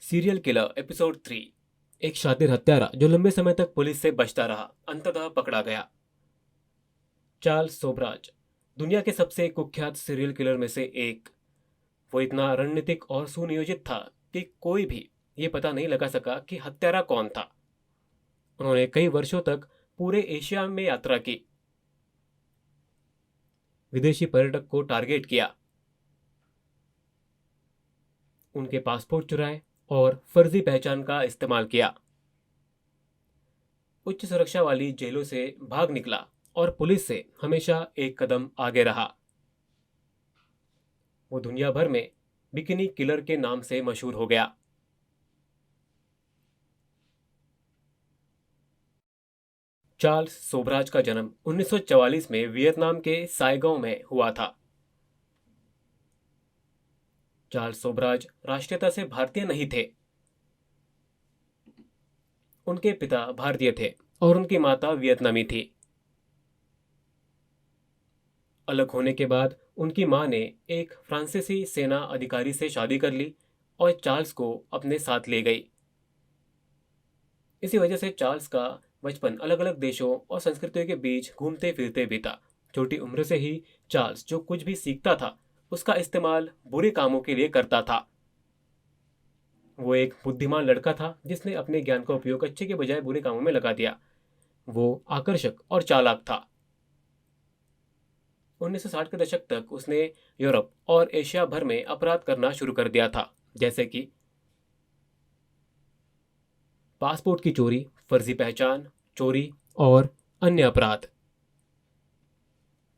Serial killer episode 3। एक शातिर हत्यारा जो लंबे समय तक पुलिस से बचता रहा अंततः पकड़ा गया। चार्ल्स सोब्राज दुनिया के सबसे कुख्यात सीरियल किलर में से एक। वो इतना रणनीतिक और सुनियोजित था कि कोई भी ये पता नहीं लगा सका कि हत्यारा कौन था। उन्होंने कई वर्षों तक पूरे एशिया में यात्रा की, विदेशी पर्यटक को टारगेट किया, उनके पासपोर्ट चुराए और फर्जी पहचान का इस्तेमाल किया। उच्च सुरक्षा वाली जेलों से भाग निकला और पुलिस से हमेशा एक कदम आगे रहा। वो दुनिया भर में बिकिनी किलर के नाम से मशहूर हो गया। चार्ल्स सोब्राज का जन्म 1944 में वियतनाम के साइगों में हुआ था। चार्ल्स सोब्राज राष्ट्रीयता से भारतीय नहीं थे। उनके पिता भारतीय थे और उनकी माता वियतनामी थी। अलग होने के बाद उनकी मां ने एक फ्रांसीसी सेना अधिकारी से शादी कर ली और चार्ल्स को अपने साथ ले गई। इसी वजह से चार्ल्स का बचपन अलग अलग देशों और संस्कृतियों के बीच घूमते फिरते बीता। छोटी उम्र से ही चार्ल्स जो कुछ भी सीखता था उसका इस्तेमाल बुरे कामों के लिए करता था। वो एक बुद्धिमान लड़का था जिसने अपने ज्ञान का उपयोग अच्छे के बजाय बुरे कामों में लगा दिया। वो आकर्षक और चालाक था। 1960 के दशक तक उसने यूरोप और एशिया भर में अपराध करना शुरू कर दिया था, जैसे कि पासपोर्ट की चोरी, फर्जी पहचान, चोरी और अन्य अपराध।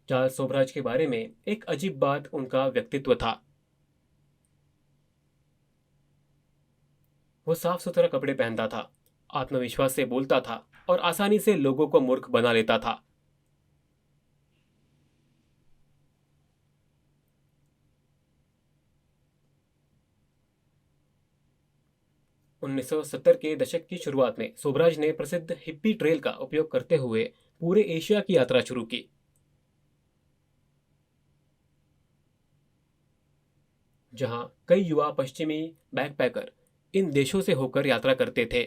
चार्ल्स सोब्राज के बारे में एक अजीब बात उनका व्यक्तित्व था। वो साफ सुथरा कपड़े पहनता था, आत्मविश्वास से बोलता था और आसानी से लोगों को मूर्ख बना लेता था। 1970 के दशक की शुरुआत में सोब्राज ने प्रसिद्ध हिप्पी ट्रेल का उपयोग करते हुए पूरे एशिया की यात्रा शुरू की। जहां कई युवा पश्चिमी बैकपैकर इन देशों से होकर यात्रा करते थे।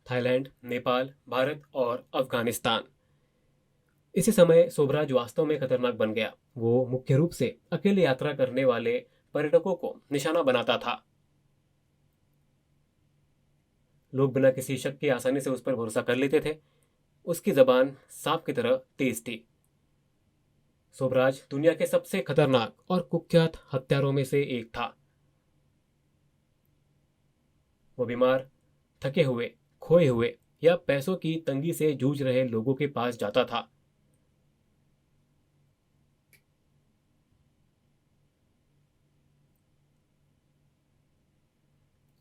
थाईलैंड, नेपाल, भारत और अफगानिस्तान। इसी समय सोबराज वास्तव में खतरनाक बन गया। वो मुख्य रूप से अकेले यात्रा करने वाले पर्यटकों को निशाना बनाता था। लोग बिना किसी शक के आसानी से उस पर भरोसा कर लेते थे। उसकी जबान सांप की तरह तेज थी। सोबराज दुनिया के सबसे खतरनाक और कुख्यात हत्यारों में से एक था। वो बीमार, थके हुए, खोए हुए या पैसों की तंगी से जूझ रहे लोगों के पास जाता था।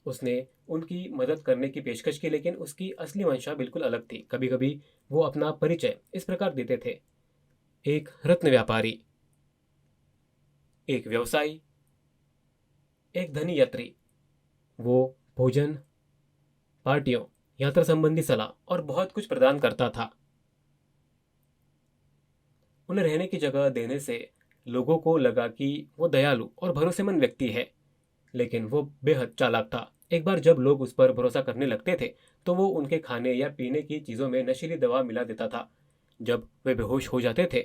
उसने उनकी मदद करने की पेशकश की, लेकिन उसकी असली मंशा बिल्कुल अलग थी। कभी कभी वो अपना परिचय इस प्रकार देते थे: एक रत्न व्यापारी, एक व्यवसायी, एक धनी यात्री। वो भोजन, पार्टियों, यात्रा संबंधी सलाह और बहुत कुछ प्रदान करता था। उन्हें रहने की जगह देने से लोगों को लगा कि वो दयालु और भरोसेमंद व्यक्ति है, लेकिन वो बेहद चालाक था। एक बार जब लोग उस पर भरोसा करने लगते थे तो वो उनके खाने या पीने की चीज़ों में नशीली दवा मिला देता था। जब वे बेहोश हो जाते थे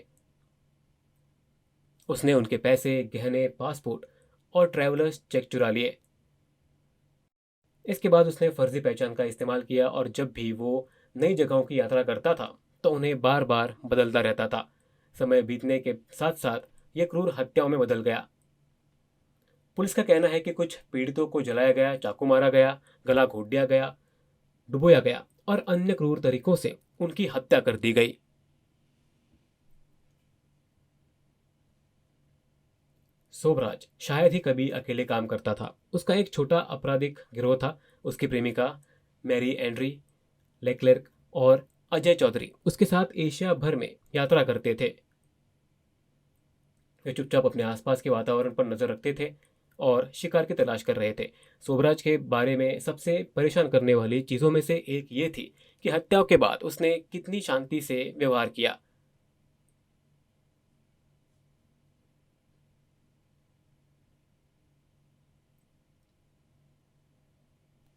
उसने उनके पैसे, गहने, पासपोर्ट और ट्रैवलर्स चेक चुरा लिए। इसके बाद उसने फर्जी पहचान का इस्तेमाल किया और जब भी वो नई जगहों की यात्रा करता था तो उन्हें बार बार बदलता रहता था। समय बीतने के साथ साथ ये क्रूर हत्याओं में बदल गया। पुलिस का कहना है कि कुछ पीड़ितों को जलाया गया, चाकू मारा गया, गला घोट दिया गया, डुबोया गया और अन्य क्रूर तरीकों से उनकी हत्या कर दी गई। सोबराज शायद ही कभी अकेले काम करता था। उसका एक छोटा आपराधिक गिरोह था। उसकी प्रेमिका मैरी एंड्री लेक्लेर्क और अजय चौधरी उसके साथ एशिया भर में यात्रा करते थे। वे चुपचाप अपने आसपास के वातावरण पर नजर रखते थे और शिकार की तलाश कर रहे थे। सोबराज के बारे में सबसे परेशान करने वाली चीज़ों में से एक ये थी कि हत्याओं के बाद उसने कितनी शांति से व्यवहार किया।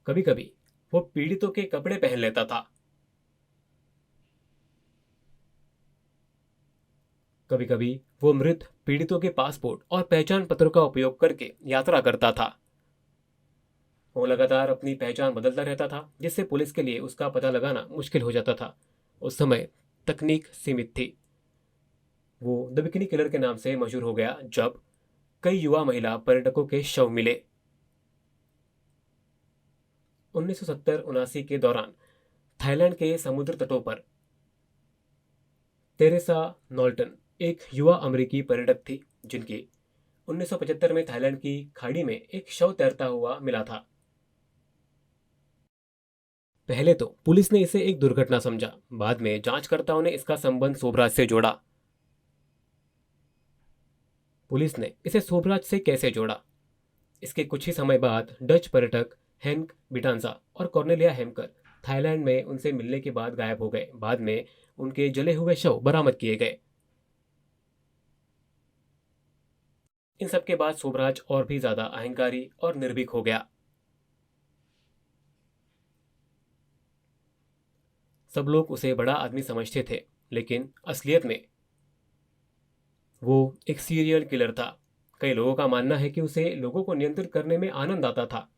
कभी कभी वो पीड़ितों के कपड़े पहन लेता था। कभी कभी वो मृत पीड़ितों के पासपोर्ट और पहचान पत्रों का उपयोग करके यात्रा करता था। वो लगातार अपनी पहचान बदलता रहता था, जिससे पुलिस के लिए उसका पता लगाना मुश्किल हो जाता था। उस समय तकनीक सीमित थी। वो द बिकिनी किलर के नाम से मशहूर हो गया जब कई युवा महिला पर्यटकों के शव मिले। 1970-79 के दौरान थाईलैंड के समुद्र तटों पर तेरेसा नॉल्टन एक युवा अमेरिकी पर्यटक थी, जिनकी 1975 में थाईलैंड की खाड़ी में एक शव तैरता हुआ मिला था। पहले तो पुलिस ने इसे एक दुर्घटना समझा, बाद में जांचकर्ताओं ने इसका संबंध सोबराज से जोड़ा। पुलिस ने इसे सोबराज से कैसे जोड़ा? इसके कुछ ही समय बाद डच पर्यटक हेंक बिटांजा और कॉर्नेलिया हेमकर थाईलैंड में उनसे मिलने के बाद गायब हो गए। बाद में उनके जले हुए शव बरामद किए गए। इन सब के बाद सोबराज और भी ज्यादा अहंकारी और निर्भीक हो गया। सब लोग उसे बड़ा आदमी समझते थे, लेकिन असलियत में वो एक सीरियल किलर था। कई लोगों का मानना है कि उसे लोगों को नियंत्रित करने में आनंद आता था।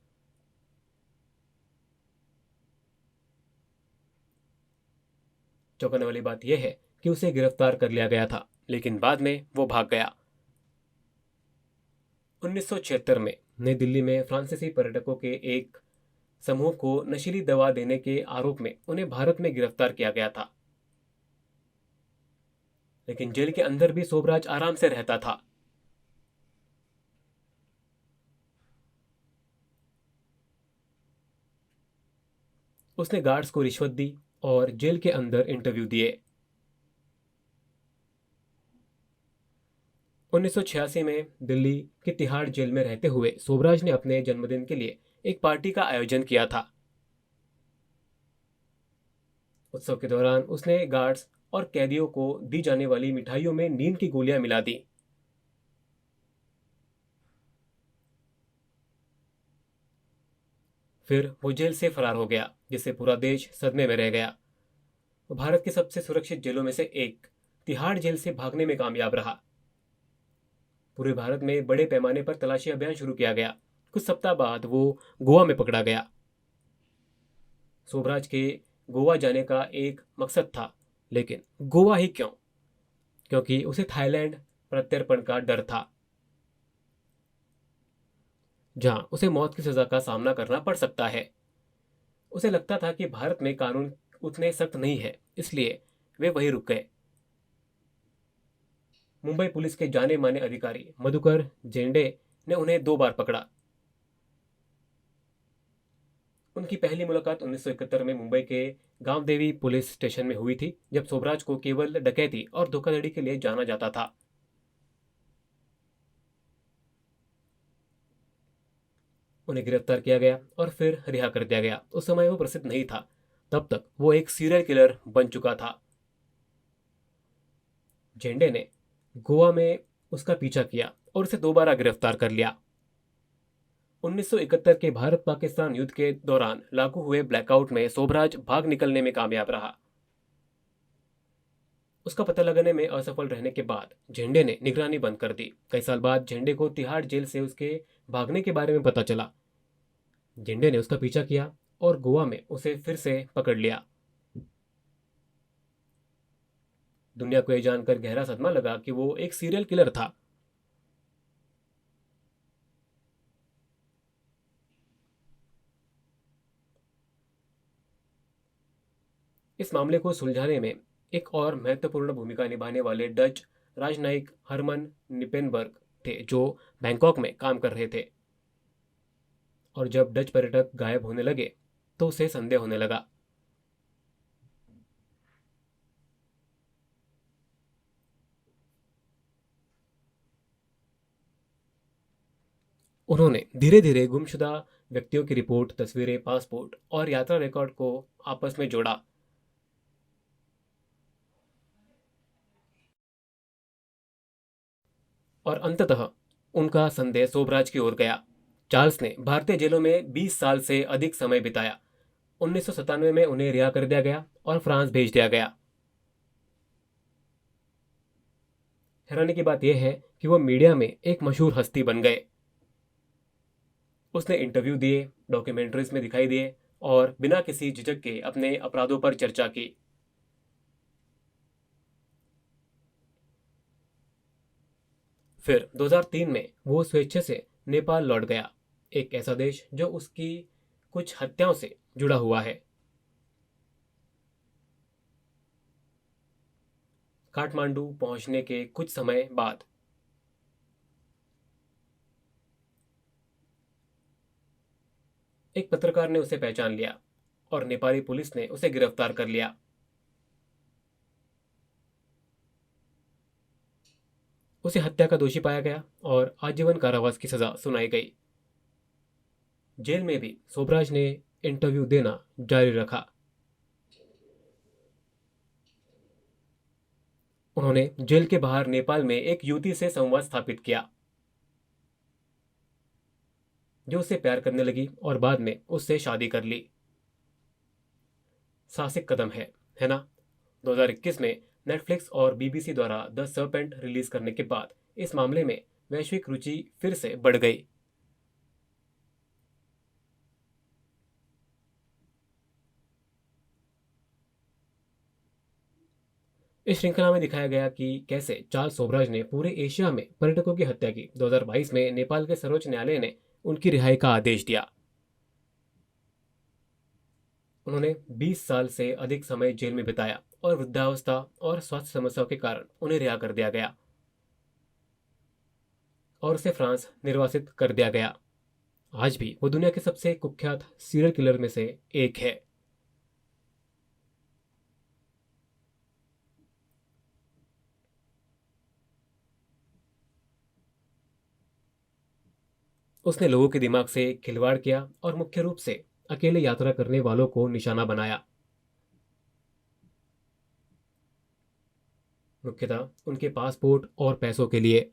चौंकाने वाली बात यह है कि उसे गिरफ्तार कर लिया गया था, लेकिन बाद में वो भाग गया। 1976 में नई दिल्ली में फ्रांसीसी पर्यटकों के एक समूह को नशीली दवा देने के आरोप में उन्हें भारत में गिरफ्तार किया गया था। लेकिन जेल के अंदर भी सोबराज आराम से रहता था। उसने गार्ड्स को रिश्वत दी और जेल के अंदर इंटरव्यू दिए। 1986 में दिल्ली की तिहाड़ जेल में रहते हुए सोबराज ने अपने जन्मदिन के लिए एक पार्टी का आयोजन किया था। उत्सव के दौरान उसने गार्ड्स और कैदियों को दी जाने वाली मिठाइयों में नींद की गोलियां मिला दी। फिर वो जेल से फरार हो गया, जिससे पूरा देश सदमे में रह गया। वो भारत की सबसे सुरक्षित जेलों में से एक तिहाड़ जेल से भागने में कामयाब रहा। पूरे भारत में बड़े पैमाने पर तलाशी अभियान शुरू किया गया। कुछ सप्ताह बाद वो गोवा में पकड़ा गया। सोबराज के गोवा जाने का एक मकसद था, लेकिन गोवा ही क्यों? क्योंकि उसे थाईलैंड प्रत्यर्पण का डर था, जहां उसे मौत की सजा का सामना करना पड़ सकता है। उसे लगता था कि भारत में कानून उतने सख्त नहीं है, इसलिए वे वहीं रुक गए। मुंबई पुलिस के जाने माने अधिकारी मधुकर जेंडे ने उन्हें 2 बार पकड़ा। उनकी पहली मुलाकात 1971 में मुंबई के गांवदेवी पुलिस स्टेशन में हुई थी, जब सोबराज को केवल डकैती और धोखाधड़ी के लिए जाना जाता था। उन्हें गिरफ्तार किया गया और फिर रिहा कर दिया गया। उस समय वो प्रसिद्ध नहीं था, तब तक वो एक सीरियल किलर बन चुका था। झेंडे ने गोवा में उसका पीछा किया और उसे दोबारा गिरफ्तार कर लिया। 1971 के भारत पाकिस्तान युद्ध के दौरान लागू हुए ब्लैकआउट में सोबराज भाग निकलने में कामयाब रहा। उसका पता लगाने में असफल रहने के बाद झेंडे ने निगरानी बंद कर दी। कई साल बाद झेंडे को तिहाड़ जेल से उसके भागने के बारे में पता चला। झेंडे ने उसका पीछा किया और गोवा में उसे फिर से पकड़ लिया। दुनिया को यह जानकर गहरा सदमा लगा कि वो एक सीरियल किलर था। इस मामले को सुलझाने में एक और महत्वपूर्ण भूमिका निभाने वाले डच राजनयिक हरमन निपेनबर्ग थे, जो बैंकॉक में काम कर रहे थे। और जब डच पर्यटक गायब होने लगे तो उसे संदेह होने लगा। उन्होंने धीरे धीरे गुमशुदा व्यक्तियों की रिपोर्ट, तस्वीरें, पासपोर्ट और यात्रा रिकॉर्ड को आपस में जोड़ा। और अंततः उनका संदेह सोबराज की ओर गया। चार्ल्स ने भारतीय जेलों में 20 साल से अधिक समय बिताया। 1997 में उन्हें रिहा कर दिया गया और फ्रांस भेज दिया गया। हैरानी की बात यह है कि वो मीडिया में एक मशहूर हस्ती बन गए। उसने इंटरव्यू दिए, डॉक्यूमेंट्रीज में दिखाई दिए और बिना किसी झिझक के अपने अपराधों पर चर्चा की। फिर 2003 में वो स्वेच्छा से नेपाल लौट गया, एक ऐसा देश जो उसकी कुछ हत्याओं से जुड़ा हुआ है। काठमांडू पहुंचने के कुछ समय बाद एक पत्रकार ने उसे पहचान लिया और नेपाली पुलिस ने उसे गिरफ्तार कर लिया। उसे हत्या का दोषी पाया गया और आजीवन कारावास की सजा सुनाई गई। जेल में भी सोबराज ने इंटरव्यू देना जारी रखा। उन्होंने जेल के बाहर नेपाल में एक युवती से संवाद स्थापित किया जो उससे प्यार करने लगी और बाद में उससे शादी कर ली। साहसिक कदम है ना? 2021 में नेटफ्लिक्स और बीबीसी द्वारा द सर्पेंट रिलीज करने के बाद इस मामले में वैश्विक रुचि फिर से बढ़ गई। इस श्रृंखला में दिखाया गया कि कैसे चार्ल्स सोबराज ने पूरे एशिया में पर्यटकों की हत्या की। 2022 में नेपाल के सर्वोच्च न्यायालय ने उनकी रिहाई का आदेश दिया। उन्होंने 20 साल से अधिक समय जेल में बिताया और वृद्धावस्था और स्वास्थ्य समस्याओं के कारण उन्हें रिहा कर दिया गया और उसे फ्रांस निर्वासित कर दिया गया। आज भी वो दुनिया के सबसे कुख्यात सीरियल किलर में से एक है। उसने लोगों के दिमाग से खिलवाड़ किया और मुख्य रूप से अकेले यात्रा करने वालों को निशाना बनाया, मुख्यतः उनके पासपोर्ट और पैसों के लिए।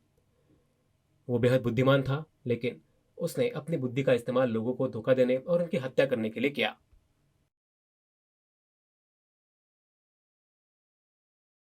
वो बेहद बुद्धिमान था, लेकिन उसने अपनी बुद्धि का इस्तेमाल लोगों को धोखा देने और उनकी हत्या करने के लिए किया।